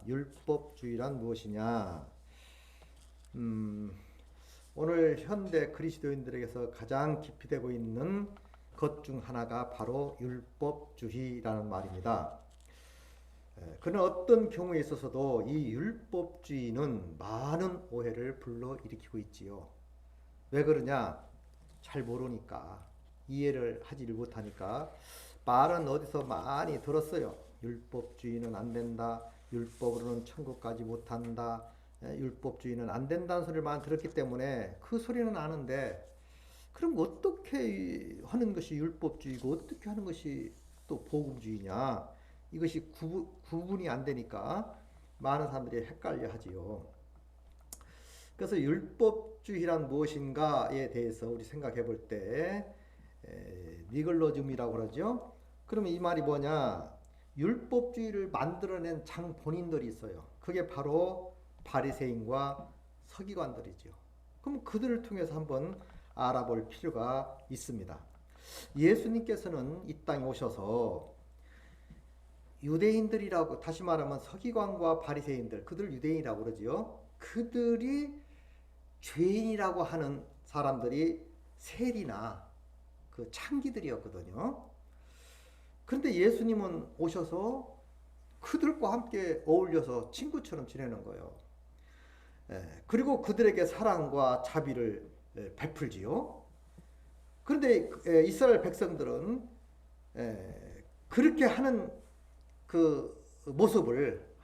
율법주의란 무엇이냐? 오늘 현대 그리스도인들에게서 가장 깊이 되고 있는 것 중 하나가 바로 율법주의라는 말입니다. 그러나 어떤 경우에 있어서도 이 율법주의는 많은 오해를 불러일으키고 있지요. 왜 그러냐? 잘 모르니까, 이해를 하지 못하니까. 말은 어디서 많이 들었어요. 율법주의는 안 된다. 율법으로는 천국 가지 못한다. 율법주의는 안 된다는 소리를 많이 들었기 때문에 그 소리는 아는데, 그럼 어떻게 하는 것이 율법주의고 어떻게 하는 것이 또 복음주의냐? 이것이 구분이 안 되니까 많은 사람들이 헷갈려 하지요. 그래서 율법주의란 무엇인가에 대해서 우리 생각해 볼 때 리글러즘이라고 그러죠. 그러면 이 말이 뭐냐? 율법주의를 만들어낸 장본인들이 있어요. 그게 바로 바리새인과 서기관들이죠. 그럼 그들을 통해서 한번 알아볼 필요가 있습니다. 예수님께서는 이 땅에 오셔서 유대인들이라고, 다시 말하면 서기관과 바리새인들, 그들 유대인이라고 그러지요. 그들이 죄인이라고 하는 사람들이 세리나 그 창기들이었거든요. 그런데 예수님은 오셔서 그들과 함께 어울려서 친구처럼 지내는 거예요. 그리고 그들에게 사랑과 자비를 베풀지요. 그런데 이스라엘 백성들은 그렇게 하는 그 모습을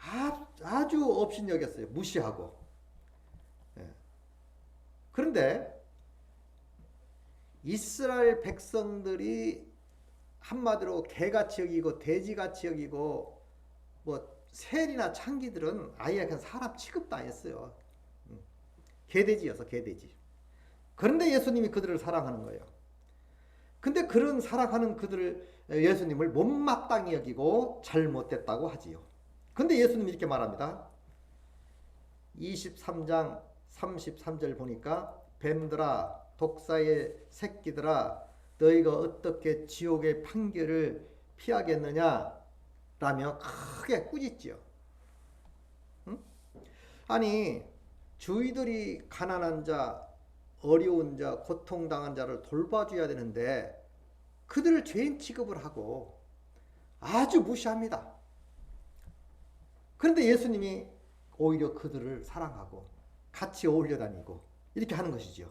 아주 업신여겼어요. 무시하고. 그런데 이스라엘 백성들이 한마디로 개같이 여기고 돼지같이 여기고 뭐 셀이나 창기들은 아예 그냥 사람 취급도 안 했어요. 개돼지여서 개돼지. 그런데 예수님이 그들을 사랑하는 거예요. 근데 그런 사랑하는 그들을, 예수님을 못마땅히 여기고 잘못됐다고 하지요. 근데 예수님이 이렇게 말합니다. 23장 33절 보니까 뱀들아, 독사의 새끼들아, 너희가 어떻게 지옥의 판결을 피하겠느냐? 라며 크게 꾸짖지요. 응? 아니, 주의들이 가난한 자, 어려운 자, 고통당한 자를 돌봐줘야 되는데 그들을 죄인 취급을 하고 아주 무시합니다. 그런데 예수님이 오히려 그들을 사랑하고 같이 어울려 다니고 이렇게 하는 것이죠.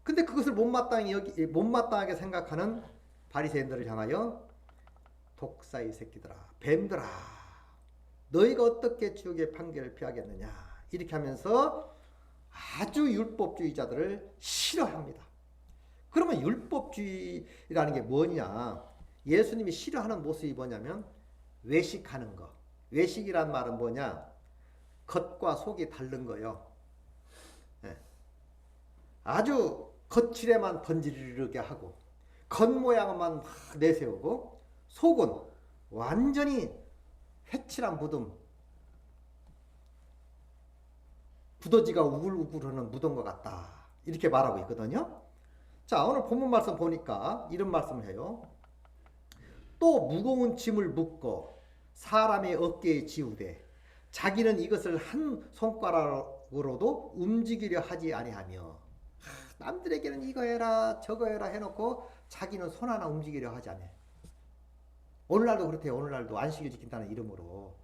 근데 그것을 못마땅하게 생각하는 바리새인들을 향하여 독사의 새끼들아, 뱀들아, 너희가 어떻게 지옥의 판결을 피하겠느냐, 이렇게 하면서 아주 율법주의자들을 싫어합니다. 그러면 율법주의라는 게 뭐냐? 예수님이 싫어하는 모습이 뭐냐면 외식하는 거. 외식이란 말은 뭐냐? 겉과 속이 다른 거요. 아주 겉칠에만 번지르르게 하고 겉모양만 내세우고 속은 완전히 회칠한 무덤, 두더지가 우글우글하는 무덤과 같다, 이렇게 말하고 있거든요. 자, 오늘 본문 말씀 보니까 이런 말씀을 해요. 또 무거운 짐을 묶고 사람의 어깨에 지우되 자기는 이것을 한 손가락으로도 움직이려 하지 아니하며, 남들에게는 이거 해라 저거 해라 해놓고 자기는 손 하나 움직이려 하지 않아요. 오늘날도 그렇대요. 오늘날도 안식일 지킨다는 이름으로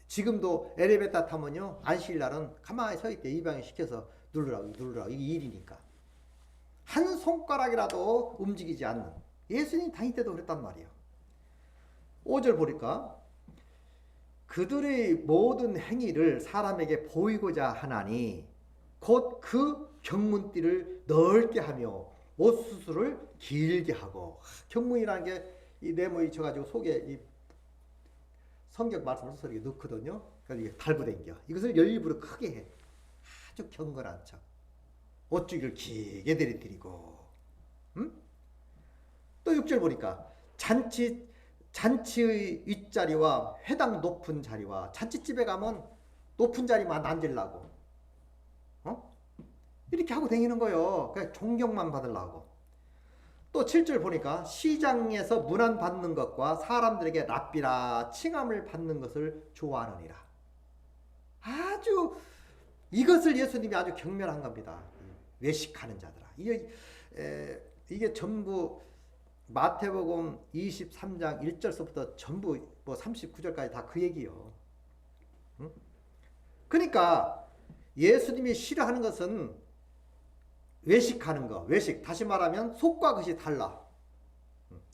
지금도 엘리베이터 타면요, 안식일날은 가만히 서 있대. 입양을 시켜서 누르라고 이게 일이니까. 한 손가락이라도 움직이지 않는, 예수님 다닐 때도 그랬단 말이에요. 5절 보니까 그들의 모든 행위를 사람에게 보이고자 하나니 곧 그 경문띠를 넓게 하며 옷수술을 길게 하고. 경문이라는 게 이 네모에 쳐가지고 속에 이 성경 말씀을 써서 이렇게 넣거든요. 그래서 이게 달고 댕겨. 이것을 일부러 크게 해. 아주 경건한 척. 옷주기를 길게 내리뜨리고. 또 6절 보니까 잔치의 윗자리와 회당 높은 자리와, 잔치집에 가면 높은 자리만 앉으려고 이렇게 하고 다니는 거예요. 그냥 존경만 받으려고. 또 7절 보니까 시장에서 문안받는 것과 사람들에게 랍비라 칭함을 받는 것을 좋아하느니라. 아주 이것을 예수님이 아주 경멸한 겁니다. 외식하는 자들아. 이게 전부 마태복음 23장 1절서부터 전부 뭐 39절까지 다 그 얘기요. 응? 그러니까 예수님이 싫어하는 것은 외식하는 거, 외식. 다시 말하면 속과 것이 달라.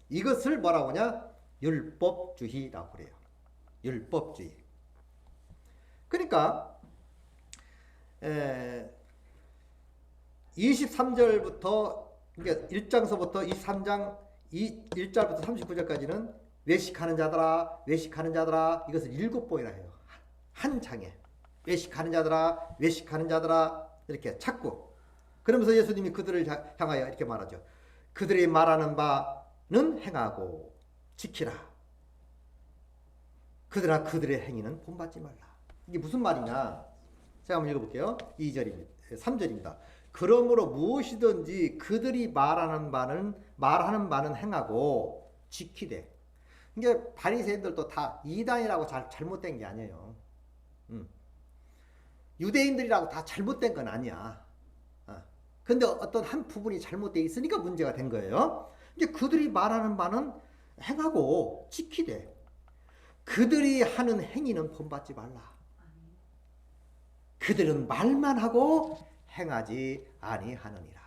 이것을 뭐라고 하냐? 율법주의라고 그래요. 율법주의. 그러니까 23절부터 그러니까 1장서부터 23장 1절부터 39절까지는 외식하는 자들아, 외식하는 자들아, 이것을 7번이나 해요. 한 장에 외식하는 자들아, 외식하는 자들아, 이렇게 자꾸. 그러면서 예수님이 그들을 향하여 이렇게 말하죠. 그들이 말하는 바는 행하고 지키라. 그들아 그들의 행위는 본받지 말라. 이게 무슨 말이냐? 제가 한번 읽어볼게요. 2절입니다. 3절입니다. 그러므로 무엇이든지 그들이 말하는 바는 행하고 지키되. 이게 바리새인들도 다 이단이라고 잘못된 게 아니에요. 유대인들이라고 다 잘못된 건 아니야. 근데 어떤 한 부분이 잘못되어 있으니까 문제가 된 거예요. 이제 그들이 말하는 바는 행하고 지키되 그들이 하는 행위는 본받지 말라. 그들은 말만 하고 행하지 아니하느니라.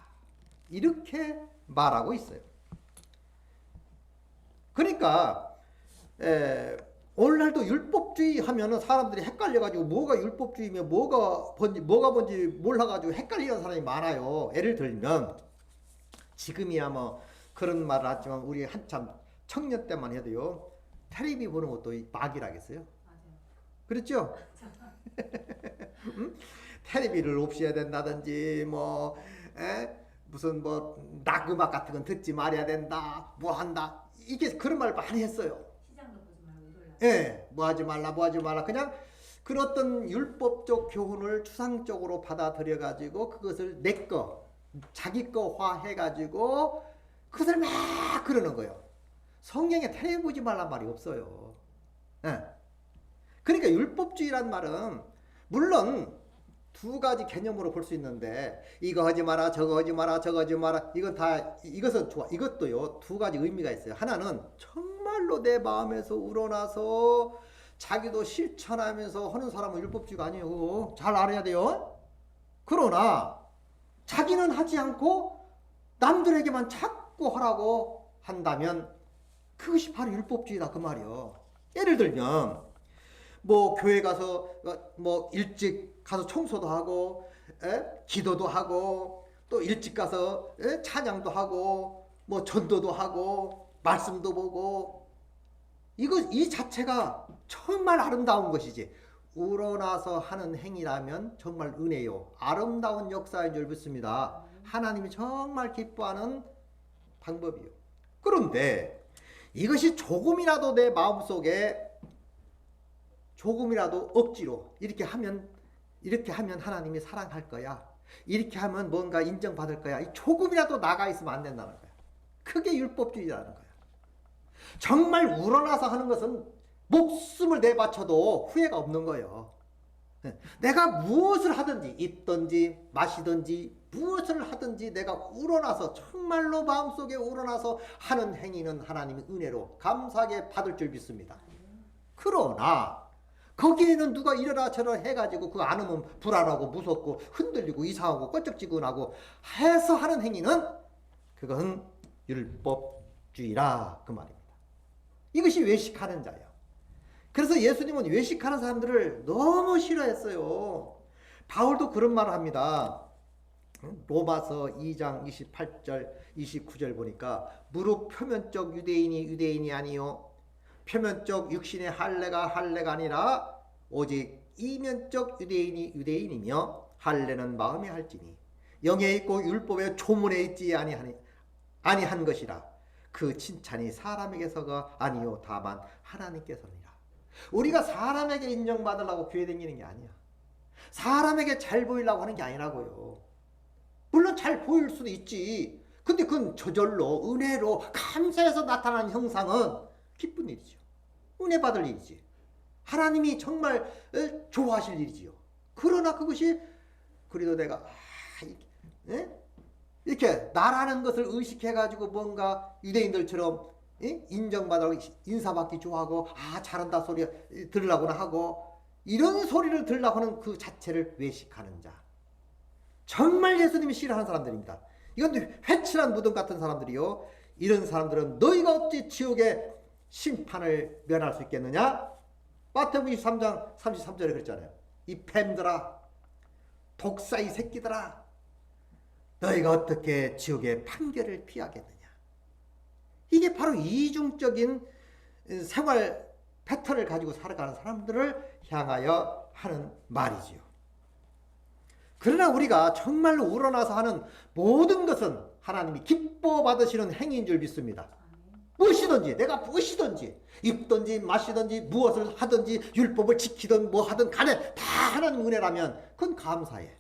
이렇게 말하고 있어요. 그러니까 오늘날도 율법주의 하면은 사람들이 헷갈려가지고 뭐가 율법주의며 뭐가 뭔지 몰라가지고 헷갈리는 사람이 많아요. 예를 들면 지금이야 뭐 그런 말을 하지만 우리 한참 청년 때만 해도요. 텔레비 보는 것도 막이라겠어요. 그렇죠? 텔레비를 없애야 된다든지 무슨 락 음악 같은 건 듣지 말아야 된다. 뭐 한다. 이게 그런 말 많이 했어요. 예, 뭐 하지 말라. 그냥 그런 어떤 율법적 교훈을 추상적으로 받아들여 가지고 그것을 내 거, 자기 거화 해 가지고 그것을 막 그러는 거예요. 성경에 텔레비 보지 말란 말이 없어요. 예. 그러니까 율법주의란 말은 물론 두 가지 개념으로 볼 수 있는데 이거 하지 마라, 저거 하지 마라, 저거 하지 마라. 이것은 좋아. 이것도요. 두 가지 의미가 있어요. 하나는 정말로 내 마음에서 우러나서 자기도 실천하면서 하는 사람은 율법주의가 아니에요. 그거 잘 알아야 돼요. 그러나 자기는 하지 않고 남들에게만 자꾸 하라고 한다면 그것이 바로 율법주의다 그 말이요. 예를 들면 뭐 교회 가서 뭐 일찍 가서 청소도 하고 기도도 하고 또 일찍 가서 찬양도 하고 뭐 전도도 하고 말씀도 보고 이 자체가 정말 아름다운 것이지 우러나서 하는 행위라면 정말 은혜요 아름다운 역사인 줄 믿습니다. 하나님이 정말 기뻐하는 방법이요. 그런데 이것이 조금이라도 내 마음속에 조금이라도 억지로 이렇게 하면 하나님이 사랑할 거야. 이렇게 하면 뭔가 인정받을 거야. 조금이라도 나가 있으면 안 된다는 거야. 그게 율법주의라는 거야. 정말 우러나서 하는 것은 목숨을 내바쳐도 후회가 없는 거예요. 내가 무엇을 하든지 입든지 마시든지 무엇을 하든지 내가 우러나서 정말로 마음속에 우러나서 하는 행위는 하나님의 은혜로 감사하게 받을 줄 믿습니다. 그러나 거기에는 누가 이래라 저래라 해가지고 그거 안 하면 불안하고 무섭고 흔들리고 이상하고 껄쩍지근하고 해서 하는 행위는 그것은 율법주의라 그 말입니다. 이것이 외식하는 자예요. 그래서 예수님은 외식하는 사람들을 너무 싫어했어요. 바울도 그런 말을 합니다. 로마서 2장 28절 29절 보니까 무릇 표면적 유대인이 아니요 표면적 육신의 할례가 할례가 아니라 오직 이면적 유대인이며 할례는 마음에 할지니 영에 있고 율법의 조문에 있지 아니한 것이라 그 칭찬이 사람에게서가 아니요 다만 하나님께서니라. 우리가 사람에게 인정받으려고 교회 다니는 게 아니야. 사람에게 잘 보이려고 하는 게 아니라고요. 물론 잘 보일 수도 있지. 근데 그건 저절로 은혜로 감사해서 나타나는 형상은 기쁜 일이죠. 은혜 받을 일이지. 하나님이 정말 좋아하실 일이지요. 그러나 그것이 그래도 내가 이렇게 나라는 것을 의식해가지고 뭔가 유대인들처럼 인정받으라고 인사받기 좋아하고 잘한다 소리 들으려고나 하고 이런 소리를 들으려고 하는 그 자체를 외식하는 자. 정말 예수님이 싫어하는 사람들입니다. 이건 회칠한 무덤 같은 사람들이요. 이런 사람들은 너희가 어찌 지옥의 심판을 면할 수 있겠느냐? 마태복음 23장 33절에 그랬잖아요. 이 뱀들아, 독사의 새끼들아, 너희가 어떻게 지옥의 판결을 피하겠느냐? 이게 바로 이중적인 생활 패턴을 가지고 살아가는 사람들을 향하여 하는 말이지요. 그러나 우리가 정말로 우러나서 하는 모든 것은 하나님이 기뻐 받으시는 행위인 줄 믿습니다. 무엇이든지 내가 무엇이든지 입든지 마시든지 무엇을 하든지 율법을 지키든 뭐 하든 간에 다 하나님 은혜라면 그건 감사해.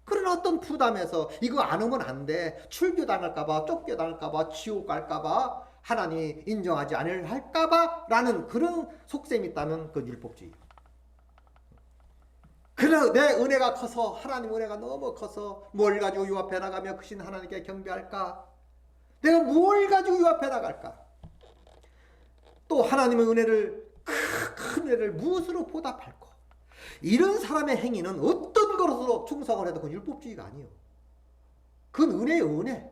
그러나 어떤 부담에서 이거 안 하면 안 돼. 출교당할까봐 쫓겨당할까봐 지옥 갈까봐 하나님이 인정하지 않을 할까봐 라는 그런 속셈이 있다면 그건 율법주의. 그러나 내 은혜가 커서 하나님 은혜가 너무 커서 뭘 가지고 유 앞에 나가며 크신 하나님께 경배할까? 내가 뭘 가지고 유 앞에 나갈까? 또 하나님의 은혜를 큰 은혜를 무엇으로 보답할까? 이런 사람의 행위는 어떤 것으로 충성을 해도 그건 율법주의가 아니에요. 그건 은혜의 은혜.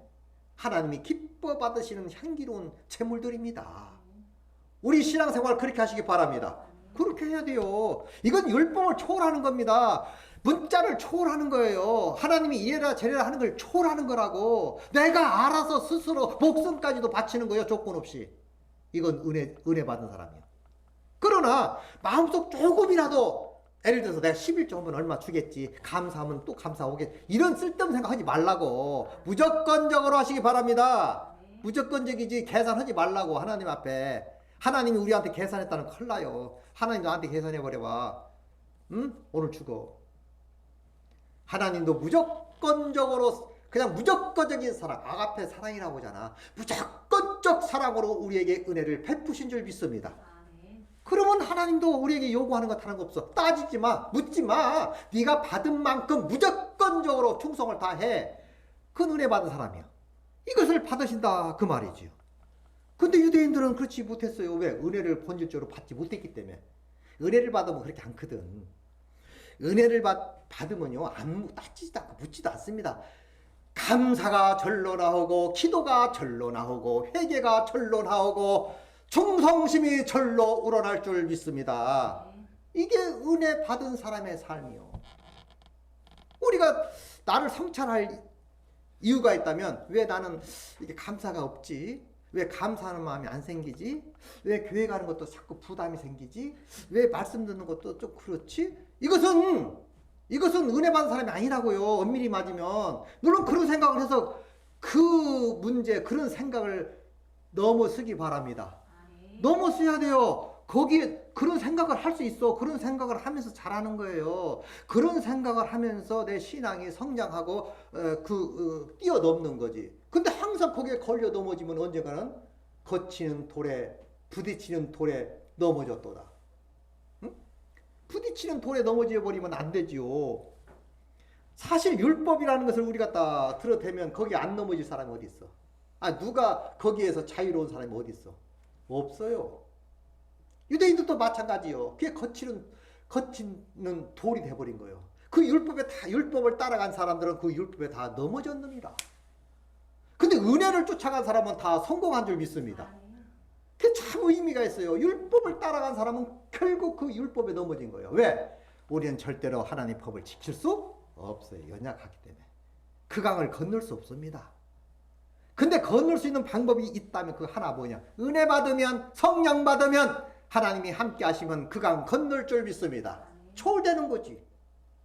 하나님이 기뻐 받으시는 향기로운 제물들입니다. 우리 신앙생활 그렇게 하시기 바랍니다. 그렇게 해야 돼요. 이건 율법을 초월하는 겁니다. 문자를 초월하는 거예요. 하나님이 이래라 저래라 하는 걸 초월하는 거라고. 내가 알아서 스스로 목숨까지도 바치는 거예요. 조건 없이. 이건 은혜 받은 사람이에요. 그러나 마음속 조금이라도 예를 들어서 내가 11조 하면 얼마 주겠지. 감사하면 또 감사 오겠지. 이런 쓸데없는 생각하지 말라고. 무조건적으로 하시기 바랍니다. 무조건적이지 계산하지 말라고. 하나님 앞에. 하나님이 우리한테 계산했다는 큰일 나요. 하나님 나한테 계산해버려봐. 응? 오늘 죽어. 하나님도 무조건적으로 그냥 무조건적인 사랑, 아가페 사랑이라고 하잖아. 무조건적 사랑으로 우리에게 은혜를 베푸신 줄 믿습니다. 그러면 하나님도 우리에게 요구하는 것 하는 거 없어. 따지지 마. 묻지 마. 네가 받은 만큼 무조건적으로 충성을 다해. 그건 은혜 받은 사람이야. 이것을 받으신다 그 말이지요. 근데 유대인들은 그렇지 못했어요. 왜? 은혜를 본질적으로 받지 못했기 때문에. 은혜를 받으면 그렇게 않거든. 은혜를 받으면요 따지지도 않고 묻지도 않습니다. 감사가 절로 나오고 기도가 절로 나오고 회개가 절로 나오고 충성심이 절로 우러날 줄 믿습니다. 이게 은혜 받은 사람의 삶이요. 우리가 나를 성찰할 이유가 있다면 왜 나는 이렇게 감사가 없지? 왜 감사하는 마음이 안 생기지? 왜 교회 가는 것도 자꾸 부담이 생기지? 왜 말씀 듣는 것도 좀 그렇지? 이것은 은혜 받은 사람이 아니라고요. 엄밀히 맞으면. 물론 그런 생각을 해서 그 문제, 그런 생각을 넘어서기 바랍니다. 넘어서야 돼요. 거기에 그런 생각을 할 수 있어. 그런 생각을 하면서 잘하는 거예요. 그런 생각을 하면서 내 신앙이 성장하고 뛰어넘는 거지. 근데 항상 거기에 걸려 넘어지면 언젠가는 부딪히는 돌에 넘어졌도다. 응? 부딪히는 돌에 넘어져 버리면 안 되지요. 사실 율법이라는 것을 우리 갖다 들어대면 거기 안 넘어질 사람이 어디 있어? 누가 거기에서 자유로운 사람이 어디 있어? 없어요. 유대인들도 마찬가지요. 그게 거치는 돌이 돼버린 거예요. 그 율법을 따라간 사람들은 그 율법에 다 넘어졌느니라. 근데 은혜를 쫓아간 사람은 다 성공한 줄 믿습니다. 그게 참 의미가 있어요. 율법을 따라간 사람은 결국 그 율법에 넘어진 거예요. 왜? 우리는 절대로 하나님 법을 지킬 수 없어요. 연약하기 때문에. 그 강을 건널 수 없습니다. 근데 건널 수 있는 방법이 있다면 그 하나 뭐냐? 은혜 받으면, 성령 받으면 하나님이 함께 하시면 그 강 건널 줄 믿습니다. 초월되는 거지.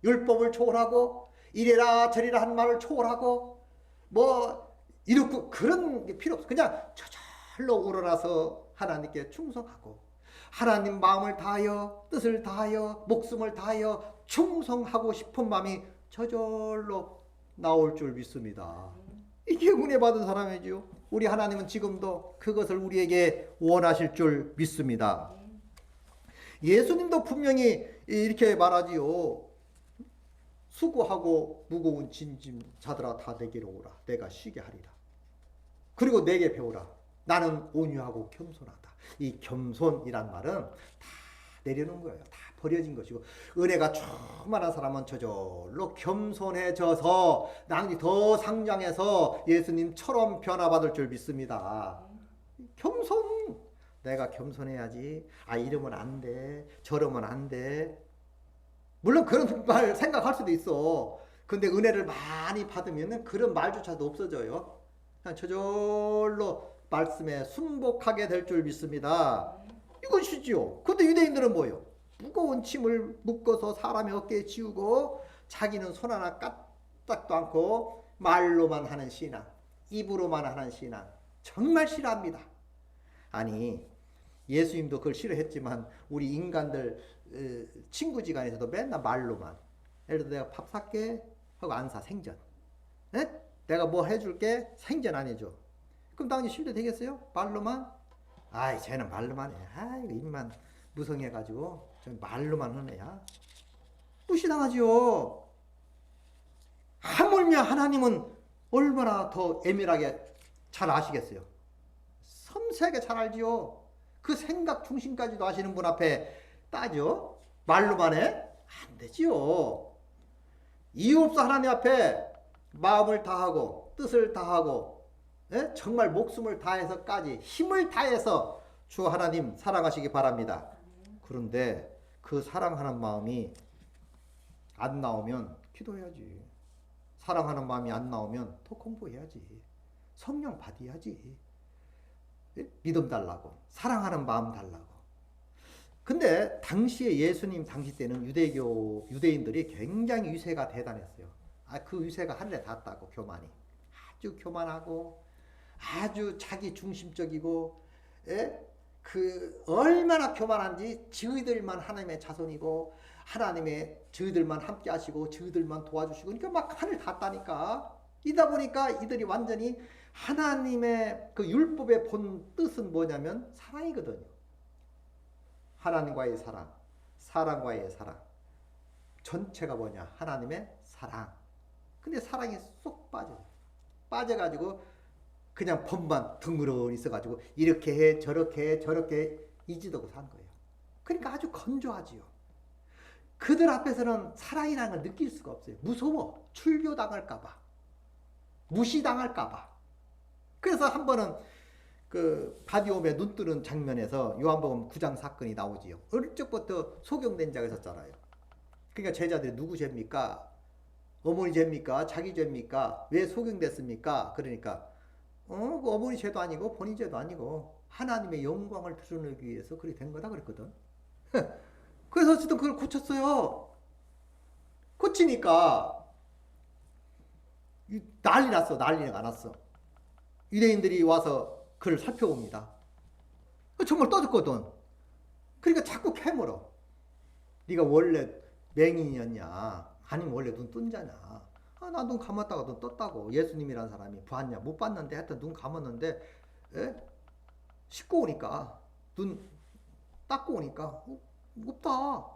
율법을 초월하고 이래라 저래라 하는 말을 초월하고 이렇고 그런 게 필요 없어. 그냥 저절로 우러나서 하나님께 충성하고 하나님 마음을 다하여 뜻을 다하여 목숨을 다하여 충성하고 싶은 마음이 저절로 나올 줄 믿습니다. 이게 은혜 받은 사람이지요. 우리 하나님은 지금도 그것을 우리에게 원하실 줄 믿습니다. 예수님도 분명히 이렇게 말하지요. 수고하고 무거운 짐진 자들아 다 내게로 오라. 내가 쉬게 하리라. 그리고 내게 배우라. 나는 온유하고 겸손하다. 이 겸손이란 말은 다 내려놓은 거예요. 다 버려진 것이고, 은혜가 충만한 사람은 저절로 겸손해져서 나중에 더 상장해서 예수님처럼 변화받을 줄 믿습니다. 겸손. 내가 겸손해야지. 이러면 안 돼. 저러면 안 돼. 물론 그런 말 생각할 수도 있어. 근데 은혜를 많이 받으면 그런 말조차도 없어져요. 그냥 저절로 말씀에 순복하게 될 줄 믿습니다. 이것이지요. 근데 유대인들은 뭐예요? 무거운 짐을 묶어서 사람의 어깨에 지우고 자기는 손 하나 까딱도 않고 말로만 하는 신앙, 입으로만 하는 신앙, 정말 싫어합니다. 아니, 예수님도 그걸 싫어했지만 우리 인간들 친구지간에서도 맨날 말로만, 예를 들어 내가 밥 살게 하고 안 사. 생전. 에? 내가 뭐 해줄게 생전 안 해줘. 그럼 당연히 신뢰되겠어요? 말로만? 쟤는 말로만 해. 이거 입만 무성해가지고 좀 말로만 하는 애야. 무시당하지요. 하물며 하나님은 얼마나 더 애밀하게 잘 아시겠어요. 섬세하게 잘 알지요. 그 생각 중심까지도 아시는 분 앞에 따져? 말로만 해? 안 되지요. 이유 없어 하나님 앞에 마음을 다하고 뜻을 다하고 정말 목숨을 다해서까지 힘을 다해서 주 하나님 사랑하시기 바랍니다. 그런데 그 사랑하는 마음이 안 나오면 기도해야지. 사랑하는 마음이 안 나오면 더 공부해야지. 성령 받아야지. 믿음 달라고. 사랑하는 마음 달라고. 근데 당시에 예수님 당시 때는 유대인들이 굉장히 위세가 대단했어요. 그 위세가 하늘에 닿았다고. 교만이. 아주 교만하고 아주 자기 중심적이고, 얼마나 교만한지 저희들만 하나님의 자손이고 하나님의 저희들만 함께 하시고 저희들만 도와주시고, 그러니까 막 하늘 닿았다니까. 이다 보니까 이들이 완전히 하나님의 그 율법의 본 뜻은 뭐냐면 사랑이거든요. 하나님과의 사랑, 사람과의 사랑. 전체가 뭐냐? 하나님의 사랑. 근데 사랑이 쏙 빠져가지고 그냥 법만 덩그러니 있어가지고 이렇게 해 저렇게 해 저렇게 이지도고 산 거예요. 그러니까 아주 건조하지요. 그들 앞에서는 사랑이라는 걸 느낄 수가 없어요. 무서워. 출교당할까봐, 무시당할까봐. 그래서 한 번은 그 바디옴에 눈 뜨는 장면에서 요한복음 9장 사건이 나오지요. 어릴 적부터 소경된 자가 있었잖아요. 그러니까 제자들이 누구 죄입니까? 어머니 죄입니까? 자기 죄입니까? 왜 소경됐습니까? 그러니까 그 어머니 죄도 아니고 본인 죄도 아니고 하나님의 영광을 드러내기 위해서 그렇게 된 거다 그랬거든. 그래서 어쨌든 그걸 고쳤어요. 고치니까 난리 났어. 난리가 났어. 유대인들이 와서 그를 살펴봅니다. 정말 떠졌거든. 그러니까 자꾸 캐물어. 네가 원래 맹인이었냐? 아니면 원래 눈 뜬 자냐? 나 눈 감았다가 눈 떴다고. 예수님이라는 사람이 봤냐? 못 봤는데 하여튼 눈 감았는데 씻고 오니까 눈 닦고 오니까 없다.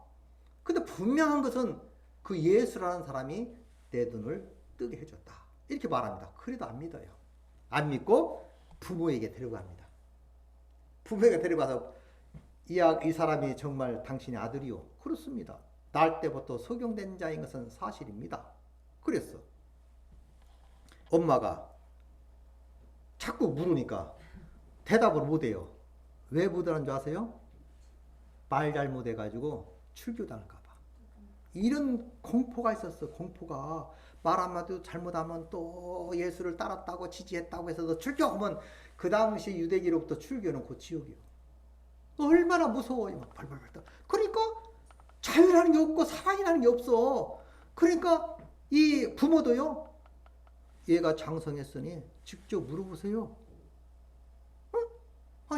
근데 분명한 것은 그 예수라는 사람이 내 눈을 뜨게 해줬다. 이렇게 말합니다. 그래도 안 믿어요. 안 믿고 부모에게 데려갑니다. 부모에게 데려가서 이 사람이 정말 당신의 아들이요? 그렇습니다. 날 때부터 소경된 자인 것은 사실입니다. 그랬어. 엄마가 자꾸 물으니까 대답을 못해요. 왜 못하는 줄 아세요? 말 잘못해가지고 출교당할까봐. 이런 공포가 있었어. 공포가. 말 한마디도 잘못하면 또 예수를 따랐다고 지지했다고 해서 출교하면 그 당시 유대기로부터 출교는 곧 지옥이요. 얼마나 무서워요. 막 발발발. 그러니까 자유라는 게 없고 사랑이라는 게 없어. 그러니까 이 부모도요. 얘가 장성했으니 직접 물어보세요.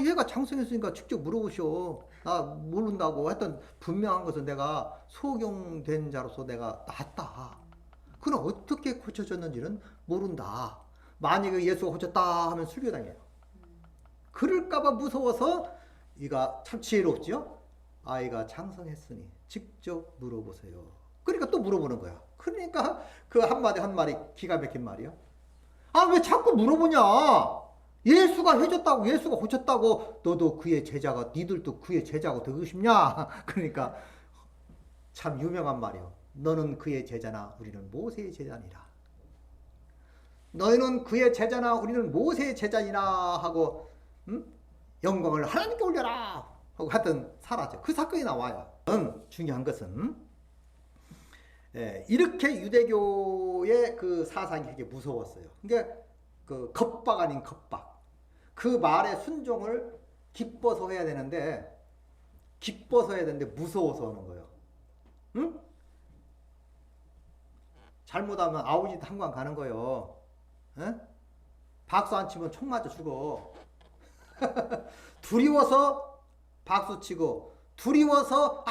얘가 장성했으니까 직접 물어보셔. 나 모른다고. 하여튼 분명한 것은 내가 소경된 자로서 내가 낫다. 그럼 어떻게 고쳐졌는지는 모른다. 만약에 예수가 고쳤다 하면 술교당해요. 그럴까봐 무서워서 이가 참 지혜롭죠. 아이가 장성했으니 직접 물어보세요. 그러니까 또 물어보는 거야. 그러니까 그 한마디 한마디 기가 막힌 말이야. 아, 왜 자꾸 물어보냐? 예수가 해줬다고, 예수가 고쳤다고, 너도 그의 제자가, 니들도 그의 제자고 되고 싶냐? 그러니까 참 유명한 말이요. 너는 그의 제자나 우리는 모세의 제자니라. 너희는 그의 제자나 우리는 모세의 제자니라 하고 영광을 하나님께 올려라 하고 하여튼 사라져. 그 사건이 나와요. 중요한 것은 이렇게 유대교의 그 사상이 되게 무서웠어요. 그러니까 그 겁박 아닌 겁박. 그 말에 순종을 기뻐서 해야 되는데 무서워서 하는 거예요. 응? 잘못하면 아우짓 한관 가는 거예요. 응? 박수 안 치면 총 맞아 죽어. 두려워서 박수 치고 두려워서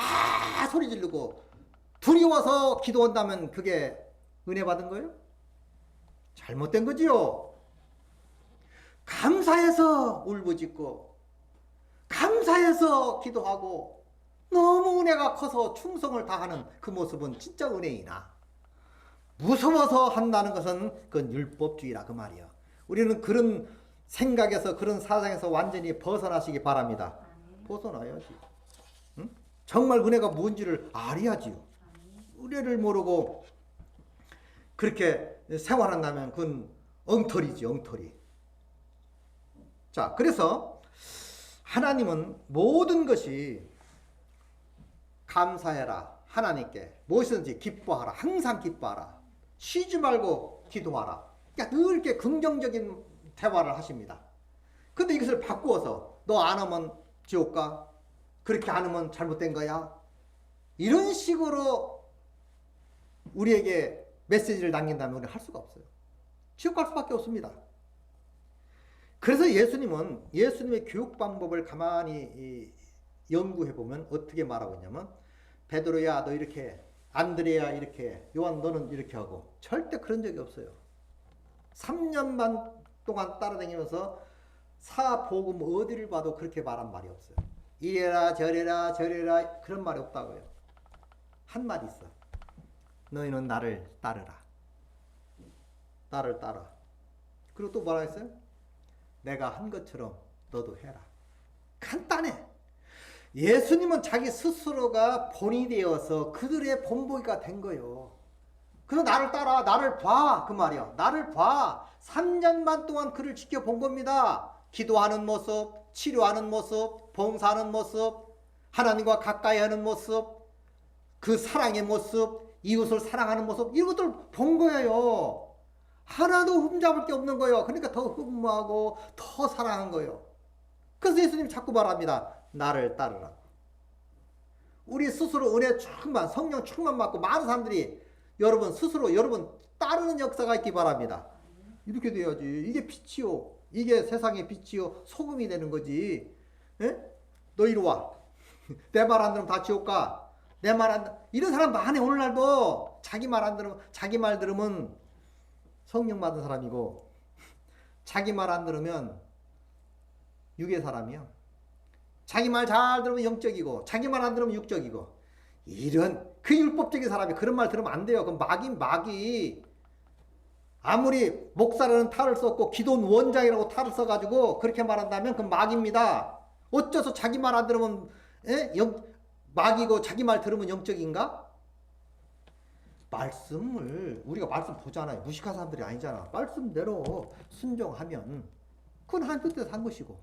소리 지르고 두려워서 기도한다면 그게 은혜 받은 거예요? 잘못된 거지요. 감사해서 울부짖고 감사해서 기도하고 너무 은혜가 커서 충성을 다하는 그 모습은 진짜 은혜이나 무서워서 한다는 것은 그건 율법주의라 그 말이야. 우리는 그런 생각에서 그런 사상에서 완전히 벗어나시기 바랍니다. 벗어나야지. 응? 정말 은혜가 뭔지를 알아야지요. 은혜를 모르고 그렇게 생활한다면 그건 엉터리지, 엉터리. 자, 그래서 하나님은 모든 것이 감사해라. 하나님께 무엇이든지 기뻐하라. 항상 기뻐하라. 쉬지 말고 기도하라. 그러니까 늘 이렇게 긍정적인 대화를 하십니다. 근데 이것을 바꾸어서 너 안 하면 지옥 가. 그렇게 안 하면 잘못된 거야. 이런 식으로 우리에게 메시지를 남긴다면 우리는 할 수가 없어요. 지옥 갈 수밖에 없습니다. 그래서 예수님의 교육 방법을 가만히 연구해 보면 어떻게 말하고 있냐면 베드로야 너 이렇게, 안드레야 이렇게, 요한 너는 이렇게 하고 절대 그런 적이 없어요. 3년 반 동안 따라다니면서 사복음 어디를 봐도 그렇게 말한 말이 없어요. 이래라 저래라 저래라 그런 말이 없다고요. 한 말이 있어. 너희는 나를 따르라. 나를 따라. 그리고 또 뭐라 했어요? 내가 한 것처럼 너도 해라. 간단해. 예수님은 자기 스스로가 본이 되어서 그들의 본보기가 된 거예요. 그래서 나를 따라, 나를 봐. 그 말이야. 나를 봐. 3년 반 동안 그를 지켜본 겁니다. 기도하는 모습, 치료하는 모습, 봉사하는 모습, 하나님과 가까이 하는 모습, 그 사랑의 모습, 이웃을 사랑하는 모습, 이런 것들 본 거예요. 하나도 흠잡을 게 없는 거예요. 그러니까 더 흠모하고 더 사랑한 거예요. 그래서 예수님이 자꾸 말합니다. 나를 따르라. 우리 스스로 은혜 충만, 성령 충만 받고 많은 사람들이 여러분 스스로 여러분 따르는 역사가 있기 바랍니다. 이렇게 돼야지. 이게 빛이요. 이게 세상의 빛이요. 소금이 되는 거지. 에? 너 이리 와. 내 말 안 들으면 다 지옥 가. 내 말 안 이런 사람 많이 오늘날도 자기 말 안 들으면 자기 말 들으면 성령 받은 사람이고 자기 말 안 들으면 육의 사람이야. 자기 말 잘 들으면 영적이고 자기 말 안 들으면 육적이고 이런 그 율법적인 사람이 그런 말 들으면 안 돼요. 그럼 마귀. 아무리 목사라는 탈을 썼고 기도원 원장이라고 탈을 써가지고 그렇게 말한다면 그건 마귀입니다. 어째서 자기 말 안 들으면 마귀고 자기 말 들으면 영적인가? 말씀을 우리가 말씀 보잖아요. 무식한 사람들이 아니잖아. 말씀대로 순종하면 그건 하나님 뜻대로 산 것이고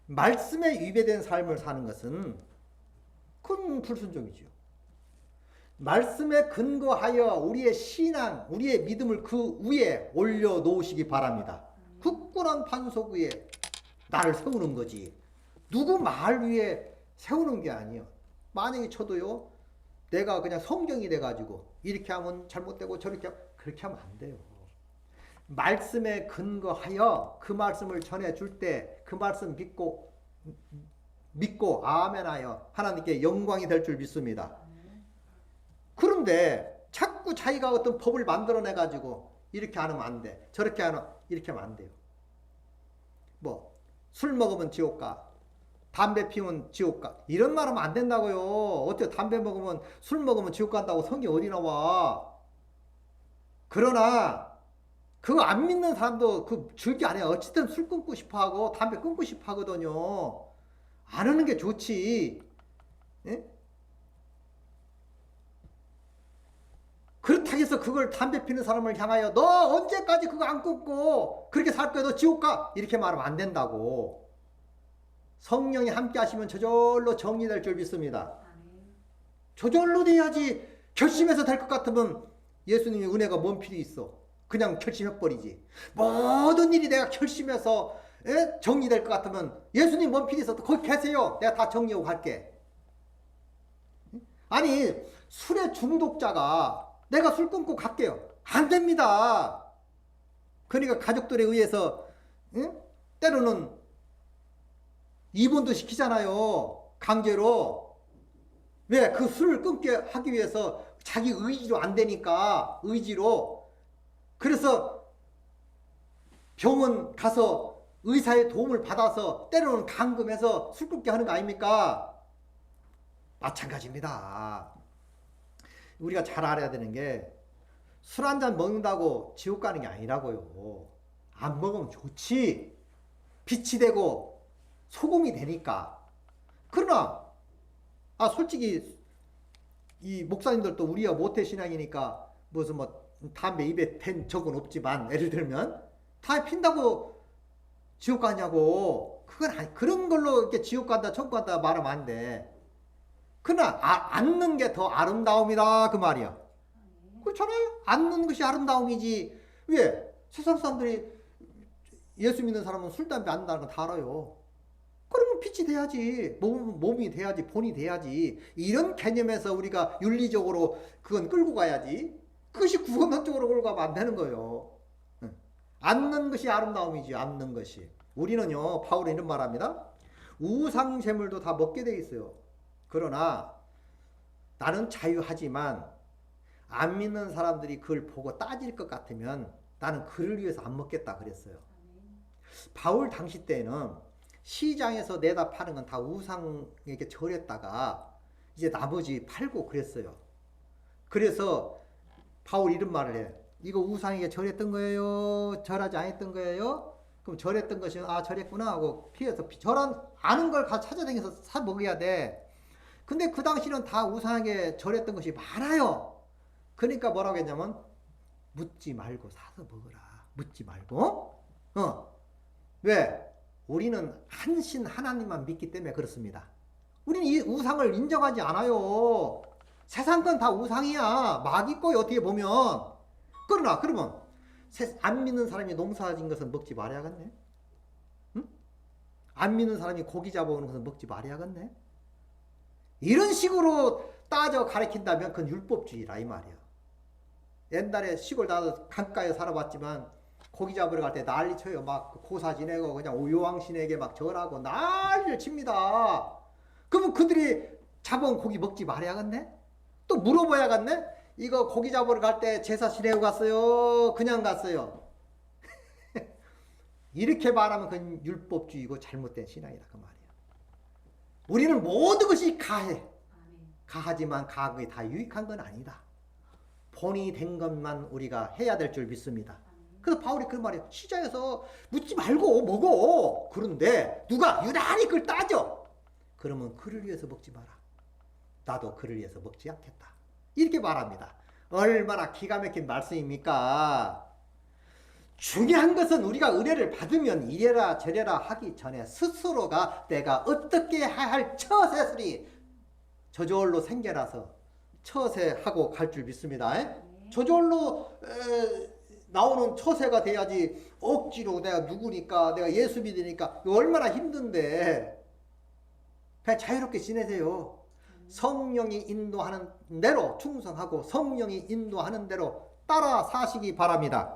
말씀에 위배된 삶을 사는 것은 그건 불순종이죠. 말씀에 근거하여 우리의 신앙, 우리의 믿음을 그 위에 올려놓으시기 바랍니다. 굳건한 반석 위에 나를 세우는 거지. 누구 말 위에 세우는 게 아니에요. 만약에 저도요, 내가 그냥 성경이 돼가지고 이렇게 하면 잘못되고 저렇게 하면 그렇게 하면 안 돼요. 말씀에 근거하여 그 말씀을 전해줄 때 그 말씀 믿고 아멘하여 하나님께 영광이 될 줄 믿습니다. 그런데 자꾸 자기가 어떤 법을 만들어내가지고 이렇게 하면 안 돼. 저렇게 하면 이렇게 하면 안 돼요. 뭐 술 먹으면 지옥 가, 담배 피우면 지옥 가, 이런 말 하면 안 된다고요. 어떻게 담배 먹으면, 술 먹으면 지옥 간다고 성경 어디 나와. 그러나 그거 안 믿는 사람도 그 즐기 안 해요. 어쨌든 술 끊고 싶어 하고 담배 끊고 싶어 하거든요. 안 하는 게 좋지. 예? 그렇다고 해서 그걸 담배 피는 사람을 향하여 너 언제까지 그거 안 끊고 그렇게 살 거야, 너 지옥 가, 이렇게 말하면 안 된다고. 성령이 함께 하시면 저절로 정리될 줄 믿습니다. 저절로 돼야지. 결심해서 될 것 같으면 예수님의 은혜가 뭔 필요 있어. 그냥 결심해버리지. 모든 일이 내가 결심해서 정리될 것 같으면 예수님 뭔 필요 있어. 거기 계세요. 내가 다 정리하고 갈게. 아니 술의 중독자가 내가 술 끊고 갈게요. 안 됩니다. 그러니까 가족들에 의해서 때로는 입원도 시키잖아요. 강제로. 왜? 그 술을 끊게 하기 위해서 자기 의지로 안 되니까. 의지로. 그래서 병원 가서 의사의 도움을 받아서 때로는 감금해서 술 끊게 하는 거 아닙니까? 마찬가지입니다. 우리가 잘 알아야 되는 게 술 한 잔 먹는다고 지옥 가는 게 아니라고요. 안 먹으면 좋지. 빛이 되고 소금이 되니까. 그러나 솔직히 이 목사님들도 우리가 모태 신앙이니까 무슨 뭐 담배 입에 댄 적은 없지만, 예를 들면 다 핀다고 지옥 가냐고. 그건 아니, 그런 걸로 이렇게 지옥 간다 천국 간다 말하면 안 돼. 그러나 앉는 게 더 아름다움이다 그 말이야. 그렇잖아요. 앉는 것이 아름다움이지. 왜? 세상 사람들이 예수 믿는 사람은 술 담배 안 한다는 건 다 알아요. 그러면 빛이 돼야지. 몸이 돼야지. 본이 돼야지. 이런 개념에서 우리가 윤리적으로 그건 끌고 가야지. 그것이 구원론적으로 끌고 가면 안 되는 거예요. 앉는 것이 아름다움이지. 앉는 것이. 우리는요, 바울은 이런 말합니다. 우상제물도 다 먹게 돼 있어요. 그러나 나는 자유하지만 안 믿는 사람들이 그걸 보고 따질 것 같으면 나는 그를 위해서 안 먹겠다 그랬어요. 바울 당시 때는 시장에서 내다 파는 건 다 우상에게 절했다가 이제 나머지 팔고 그랬어요. 그래서 바울 이런 말을 해. 이거 우상에게 절했던 거예요? 절하지 않았던 거예요? 그럼 절했던 것이 절했구나 하고 피해서 절한 아는 걸 가 찾아다니면서 사 먹어야 돼. 근데 그 당시는 다 우상에게 절했던 것이 많아요. 그러니까 뭐라고 했냐면 묻지 말고 사서 먹어라. 묻지 말고. 왜? 우리는 한 신 하나님만 믿기 때문에 그렇습니다. 우리는 이 우상을 인정하지 않아요. 세상 건 다 우상이야. 마귀꺼요 어떻게 보면. 그러나 그러면 안 믿는 사람이 농사진 것은 먹지 말아야겠네. 응? 안 믿는 사람이 고기 잡아오는 것은 먹지 말아야겠네. 이런 식으로 따져 가르친다면 그건 율법주의라 이 말이야. 옛날에 시골 나도 강가에 살아봤지만 고기 잡으러 갈 때 난리 쳐요. 막 고사 지내고 그냥 요왕신에게 막 절하고 난리를 칩니다. 그러면 그들이 잡아온 고기 먹지 말아야겠네? 또 물어봐야겠네? 이거 고기 잡으러 갈 때 제사 지내고 갔어요? 그냥 갔어요? 이렇게 말하면 그건 율법주의고 잘못된 신앙이다 그 말이야. 우리는 모든 것이 가해. 가하지만 가하게 다 유익한 건 아니다. 본이 된 것만 우리가 해야 될 줄 믿습니다. 그래서 바울이 그 말이에요. 시장에서 묻지 말고 먹어. 그런데 누가 유난히 그걸 따져. 그러면 그를 위해서 먹지 마라. 나도 그를 위해서 먹지 않겠다. 이렇게 말합니다. 얼마나 기가 막힌 말씀입니까? 중요한 것은 우리가 은혜를 받으면 이래라 저래라 하기 전에 스스로가 내가 어떻게 해야 할 처세술이 저절로 생겨나서 처세하고 갈 줄 믿습니다. 저절로 나오는 처세가 돼야지 억지로 내가 누구니까 내가 예수 믿으니까 얼마나 힘든데 그냥 자유롭게 지내세요. 성령이 인도하는 대로 충성하고 성령이 인도하는 대로 따라 사시기 바랍니다.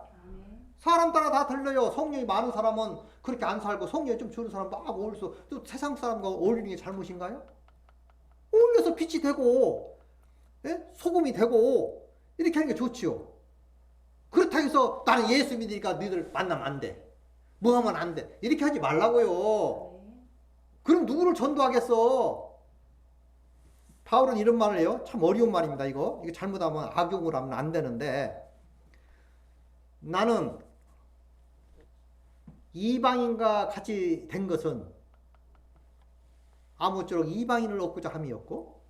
사람 따라 다 틀려요. 성령이 많은 사람은 그렇게 안 살고 성령이 좀 줄은 사람 막 어울려서 또 세상 사람과 어울리는 게 잘못인가요? 어울려서 빛이 되고 소금이 되고 이렇게 하는 게 좋지요. 그렇다고 그렇다고 해서 나는 예수 믿으니까 너희들 만나면 안 돼. 뭐 하면 안 돼. 이렇게 하지 말라고요. 그럼 누구를 전도하겠어? 바울은 이런 말을 해요. 참 어려운 말입니다. 이거 잘못하면 악용을 하면 안 되는데, 나는 이방인과 같이 된 것은 아무쪼록 이방인을 얻고자 함이었고,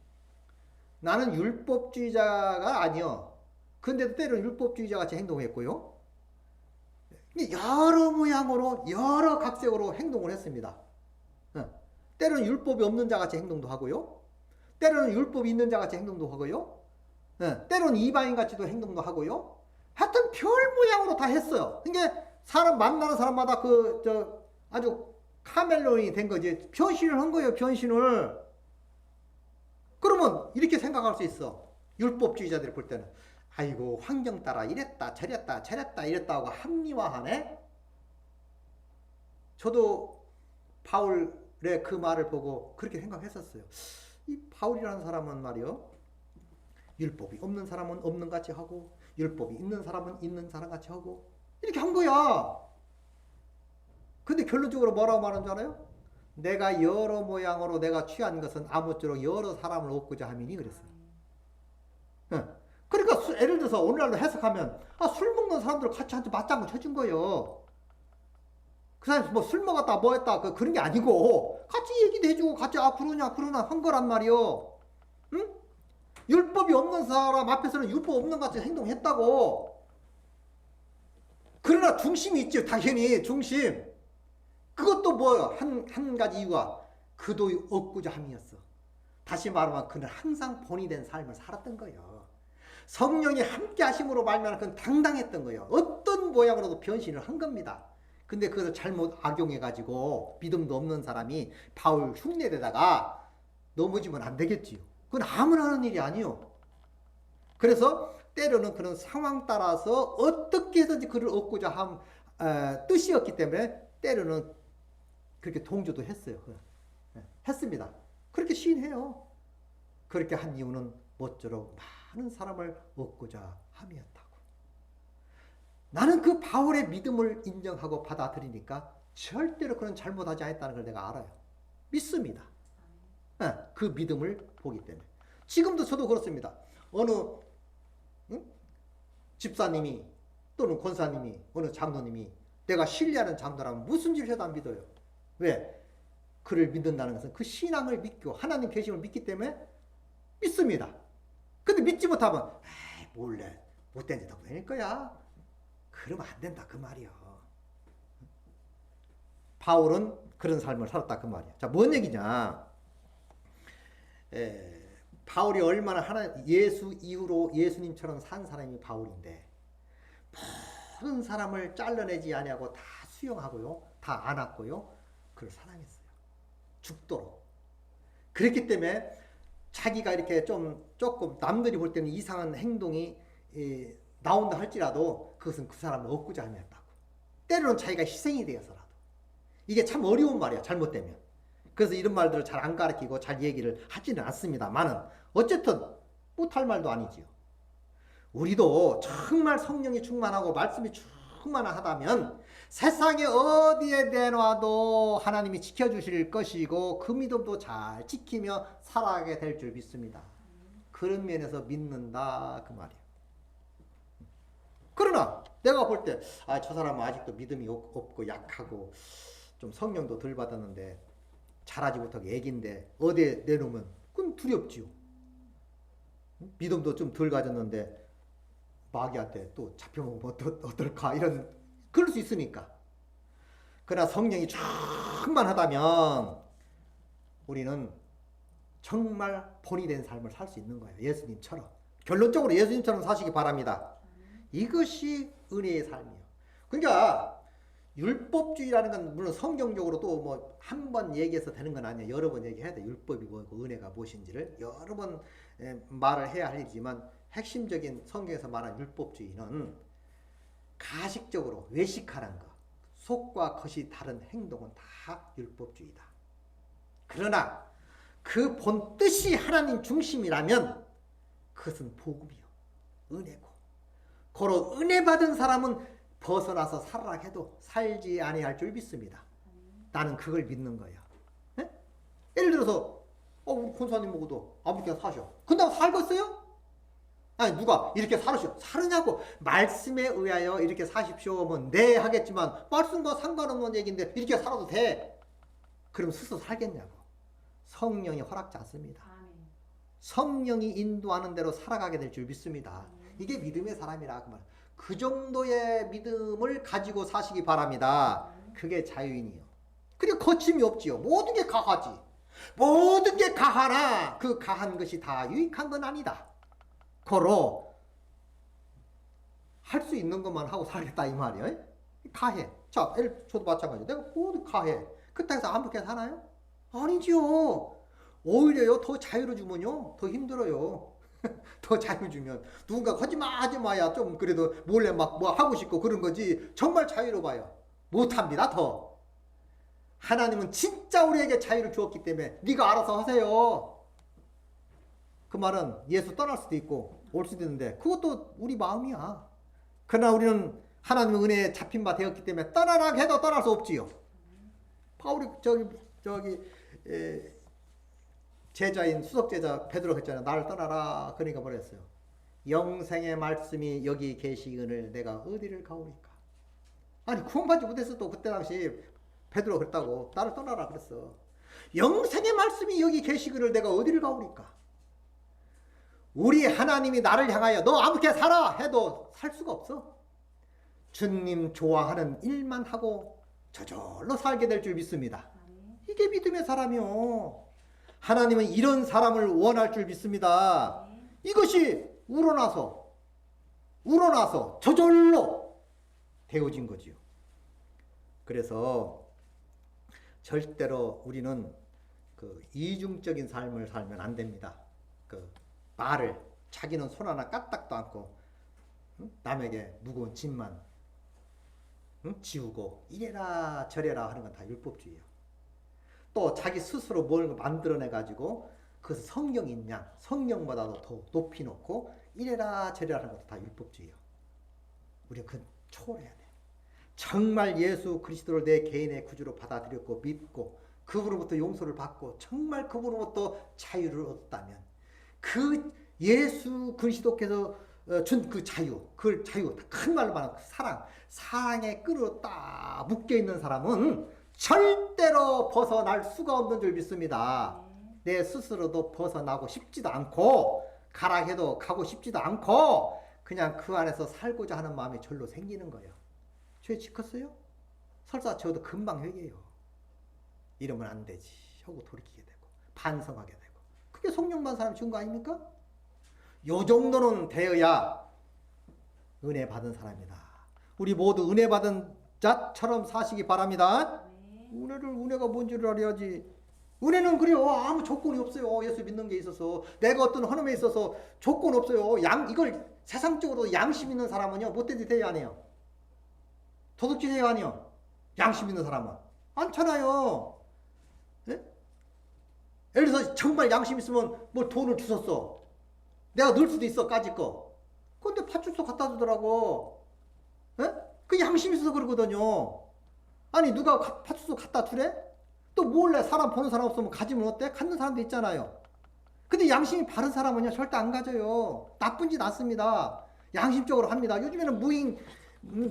나는 율법주의자가 아니여. 근데도 때로는 율법주의자 같이 행동했고요. 여러 모양으로 여러 각색으로 행동을 했습니다. 때로는 율법이 없는 자 같이 행동도 하고요. 때로는 율법이 있는 자 같이 행동도 하고요. 때로는 이방인 같이도 행동도 하고요. 하여튼 별 모양으로 다 했어요. 그러니까 사람 만나는 사람마다 아주 카멜론이 된 거지. 변신을 한 거예요. 변신을. 그러면 이렇게 생각할 수 있어. 율법주의자들이 볼 때는 아이고 환경 따라 이랬다 저랬다 이랬다 하고 합리화하네. 저도 바울의 그 말을 보고 그렇게 생각했었어요. 이 바울이라는 사람은 말이요, 율법이 없는 사람은 없는 같이 하고 율법이 있는 사람은 있는 사람 같이 하고 이렇게 한 거야. 근데 결론적으로 뭐라고 말하는 줄 알아요? 내가 여러 모양으로 내가 취한 것은 아무쪼록 여러 사람을 얻고자 함이니 그랬어요. 그러니까 예를 들어서 오늘날로 해석하면 술 먹는 사람들 같이 한테 맞장구 쳐준 거예요. 그 사람이 뭐 술 먹었다 뭐 했다 그런 게 아니고 같이 얘기도 해주고 같이 그러냐 한 거란 말이요. 응? 율법이 없는 사람 앞에서는 율법 없는 같이 행동했다고. 그러나 중심이 있죠. 당연히 중심. 그것도 뭐 한 가지 이유가 그도 얻고자 함이었어. 다시 말하면 그는 항상 본이 된 삶을 살았던 거예요. 성령이 함께 하심으로 말미암아 그는 당당했던 거예요. 어떤 모양으로도 변신을 한 겁니다. 근데 그것을 잘못 악용해가지고 믿음도 없는 사람이 바울 흉내대다가 넘어지면 안 되겠지요. 그건 아무나 하는 일이 아니요. 그래서 때로는 그런 상황 따라서 어떻게 해서든지 그를 얻고자 한 뜻이었기 때문에 때로는 그렇게 동조도 했어요. 했습니다. 그렇게 시인해요. 그렇게 한 이유는 모쪼록 많은 사람을 얻고자 함이었다고. 나는 그 바울의 믿음을 인정하고 받아들이니까 절대로 그런 잘못하지 않았다는 걸 내가 알아요. 믿습니다. 그 믿음을 보기 때문에. 지금도 저도 그렇습니다. 어느 집사님이 또는 권사님이 어느 장로님이 내가 신뢰하는 장로라면 무슨 짓을 해도 안 믿어요. 왜? 그를 믿는다는 것은 그 신앙을 믿고 하나님 계심을 믿기 때문에 믿습니다. 근데 믿지 못하면 몰래 못된 짓 하고 다닐 거야. 그러면 안 된다 그 말이야. 바울은 그런 삶을 살았다 그 말이야. 자, 뭔 얘기냐? 바울이 얼마나 예수 이후로 예수님처럼 산 사람이 바울인데 모든 사람을 잘라내지 아니하고 다 수용하고요, 다 안았고요, 그를 사랑했어요. 죽도록. 그랬기 때문에 자기가 이렇게 조금 남들이 볼 때는 이상한 행동이 나온다 할지라도 그것은 그 사람을 얻고자 함이었다고. 때로는 자기가 희생이 되어서라도. 이게 참 어려운 말이야, 잘못되면. 그래서 이런 말들을 잘 안 가르치고 잘 얘기를 하지는 않습니다만은 어쨌든 못할 말도 아니지요. 우리도 정말 성령이 충만하고 말씀이 충만하다면 세상에 어디에 내놔도 하나님이 지켜주실 것이고 그 믿음도 잘 지키며 살아가게 될 줄 믿습니다. 그런 면에서 믿는다 그 말이에요. 그러나 내가 볼 때 저 사람은 아직도 믿음이 없고 약하고 좀 성령도 덜 받았는데 잘하지 못하고 애긴데 어디에 내놓으면 그건 두렵지요. 믿음도 좀 덜 가졌는데 마귀한테 또 잡혀먹으면 어떨까 이런 그럴 수 있으니까. 그러나 성령이 충만하다면 우리는 정말 본이 된 삶을 살 수 있는 거예요. 예수님처럼. 결론적으로 예수님처럼 사시기 바랍니다. 이것이 은혜의 삶이에요. 그러니까 율법주의라는 건 물론 성경적으로 또 뭐 한 번 얘기해서 되는 건 아니에요. 여러 번 얘기해야 돼. 율법이 뭐고 은혜가 무엇인지를 여러 번 말을 해야 할 일이지만 핵심적인 성경에서 말하는 율법주의는 가식적으로 외식하는 것, 속과 겉이 다른 행동은 다 율법주의다. 그러나 그 본 뜻이 하나님 중심이라면 그것은 복음이요, 은혜고 고로 은혜 받은 사람은 벗어나서 살아라 해도 살지 아니할 줄 믿습니다. 나는 그걸 믿는 거예요. 네? 예를 들어서 우리 권사님 보고도 아버지가 사셔. 근데 살겠어요? 아니 누가 이렇게 사느냐고 말씀에 의하여 이렇게 사십시오 하면 네 하겠지만 말씀과 상관없는 얘기인데 이렇게 살아도 돼? 그럼 스스로 살겠냐고. 성령이 허락지 않습니다. 성령이 인도하는 대로 살아가게 될 줄 믿습니다. 이게 믿음의 사람이라 그 말. 그 정도의 믿음을 가지고 사시기 바랍니다. 그게 자유인이요. 그리고 거침이 없지요. 모든 게 가하지. 모든 게 가하나 그 가한 것이 다 유익한 건 아니다. 고로 할 수 있는 것만 하고 살겠다 이 말이에요. 가해. 자, 저도 마찬가지예요. 내가 모두 가해. 그렇다고 해서 아무렇게 사나요? 아니지요. 오히려요 더 자유를 주면요 더 힘들어요. 더 자유 주면 누군가 하지 마야 좀 그래도 몰래 막 뭐 하고 싶고 그런 거지. 정말 자유로워요. 못합니다. 더 하나님은 진짜 우리에게 자유를 주었기 때문에 네가 알아서 하세요. 그 말은 예수 떠날 수도 있고 올 수도 있는데 그것도 우리 마음이야. 그러나 우리는 하나님의 은혜에 잡힌 바 되었기 때문에 떠나라 해도 떠날 수 없지요. 바울이 제자인 수석제자 베드로가 했잖아요. 나를 떠나라. 그러니까 뭐랬어요? 영생의 말씀이 여기 계시거늘 내가 어디를 가오리까? 아니 구원받지 못했어. 또 그때 당시 베드로가 그랬다고. 나를 떠나라 그랬어. 영생의 말씀이 여기 계시거늘 내가 어디를 가오리까? 우리 하나님이 나를 향하여 너 아무렇게 살아 해도 살 수가 없어. 주님 좋아하는 일만 하고 저절로 살게 될 줄 믿습니다. 이게 믿음의 사람이요. 하나님은 이런 사람을 원할 줄 믿습니다. 이것이 우러나서 저절로 되어진 거지요. 그래서 절대로 우리는 그 이중적인 삶을 살면 안 됩니다. 그 말을 자기는 손 하나 까딱도 않고 남에게 무거운 짐만 지우고 이래라 저래라 하는 건 다 율법주의예요. 또 자기 스스로 뭘 만들어내 가지고 그것을 성경인 양 성경보다도 더 높이 놓고 이래라 저래라 하는 것도 다 율법주의예요. 우리가 그건 초월해야 돼. 정말 예수 그리스도를 내 개인의 구주로 받아들였고 믿고 그분으로부터 용서를 받고 정말 그분으로부터 자유를 얻었다면 그 예수 그리스도께서 준 그 자유, 그 자유, 큰 말로 말하면 사랑의 끈으로 딱 묶여있는 사람은 절대로 벗어날 수가 없는 줄 믿습니다. 내 스스로도 벗어나고 싶지도 않고 가라 해도 가고 싶지도 않고 그냥 그 안에서 살고자 하는 마음이 절로 생기는 거예요. 죄 짓겠어요? 설사 저도 금방 회개해요. 이러면 안 되지 하고 돌이키게 되고 반성하게 되고 그게 성령 받은 사람 지은 거 아닙니까? 요 정도는 되어야 은혜 받은 사람이다. 우리 모두 은혜 받은 자처럼 사시기 바랍니다. 은혜가 뭔지를 알아야지. 은혜는 그래요. 아무 조건이 없어요. 예수 믿는 게 있어서 내가 어떤 헌음에 있어서 조건 없어요. 이걸 세상적으로 양심 있는 사람은요 못된 짓 해야 안 해요. 도둑질 해야 안 해요. 양심 있는 사람은 않잖아요. 예? 예를 들어서 정말 양심 있으면 뭐 돈을 주셨어. 내가 넣을 수도 있어 까짓 거. 근데 파출소 갖다 주더라고. 예? 그 양심 있어서 그러거든요. 아니 누가 파출소 갖다 주래? 또 몰래 사람 보는 사람 없으면 가지면 어때? 갖는 사람도 있잖아요. 근데 양심이 바른 사람은요 절대 안 가져요. 나쁜 짓 않습니다. 양심적으로 합니다. 요즘에는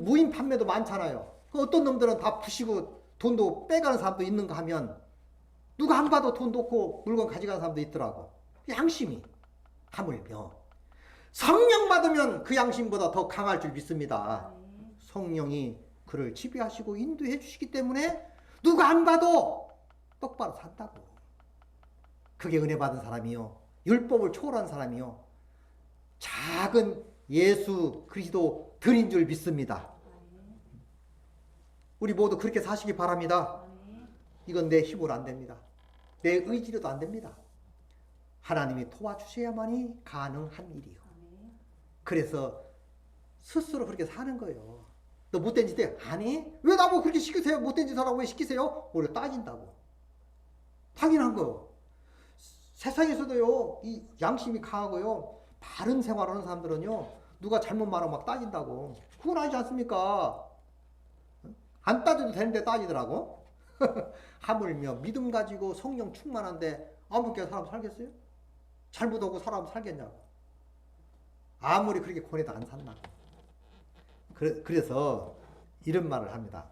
무인 판매도 많잖아요. 어떤 놈들은 다 부시고 돈도 빼가는 사람도 있는가 하면 누가 안 봐도 돈 놓고 물건 가져가는 사람도 있더라고. 양심이 하물며 성령 받으면 그 양심보다 더 강할 줄 믿습니다. 성령이 그를 지배하시고 인도해 주시기 때문에 누가 안 봐도 똑바로 산다고. 그게 은혜 받은 사람이요. 율법을 초월한 사람이요. 작은 예수 그리스도 들인 줄 믿습니다. 우리 모두 그렇게 사시기 바랍니다. 이건 내 힘으로 안 됩니다. 내 의지로도 안 됩니다. 하나님이 도와주셔야만이 가능한 일이요. 그래서 스스로 그렇게 사는 거예요. 너 못된 짓 해? 아니 왜 나보고 그렇게 시키세요? 못된 짓 하라고 왜 시키세요? 오히려 따진다고. 당연한 거요. 세상에서도요 이 양심이 강하고요 바른 생활하는 사람들은요 누가 잘못 말하면 막 따진다고. 그건 아니지 않습니까? 안 따져도 되는데 따지더라고. 하물며 믿음 가지고 성령 충만한데 아무렇게 사람 살겠어요? 잘못하고 사람 살겠냐고. 아무리 그렇게 권해도 안 산다고. 그래서 이런 말을 합니다.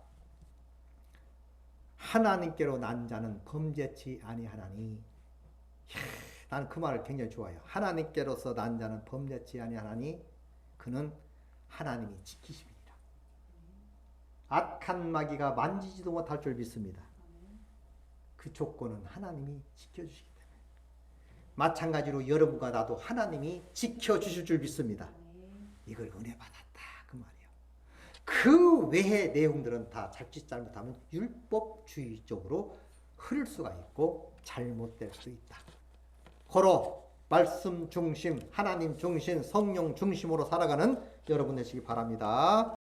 하나님께로 난 자는 범죄치 아니하나니. 나는 그 말을 굉장히 좋아해요. 하나님께로서 난 자는 범죄치 아니하나니 그는 하나님이 지키십니다. 악한 마귀가 만지지도 못할 줄 믿습니다. 그 조건은 하나님이 지켜주시기 때문에. 마찬가지로 여러분과 나도 하나님이 지켜주실 줄 믿습니다. 이걸 은혜 받았다 그 말이에요. 그 외의 내용들은 다 자칫 잘못하면 율법주의적으로 흐를 수가 있고 잘못될 수 있다. 고로 말씀 중심, 하나님 중심, 성령 중심으로 살아가는 여러분 되시기 바랍니다.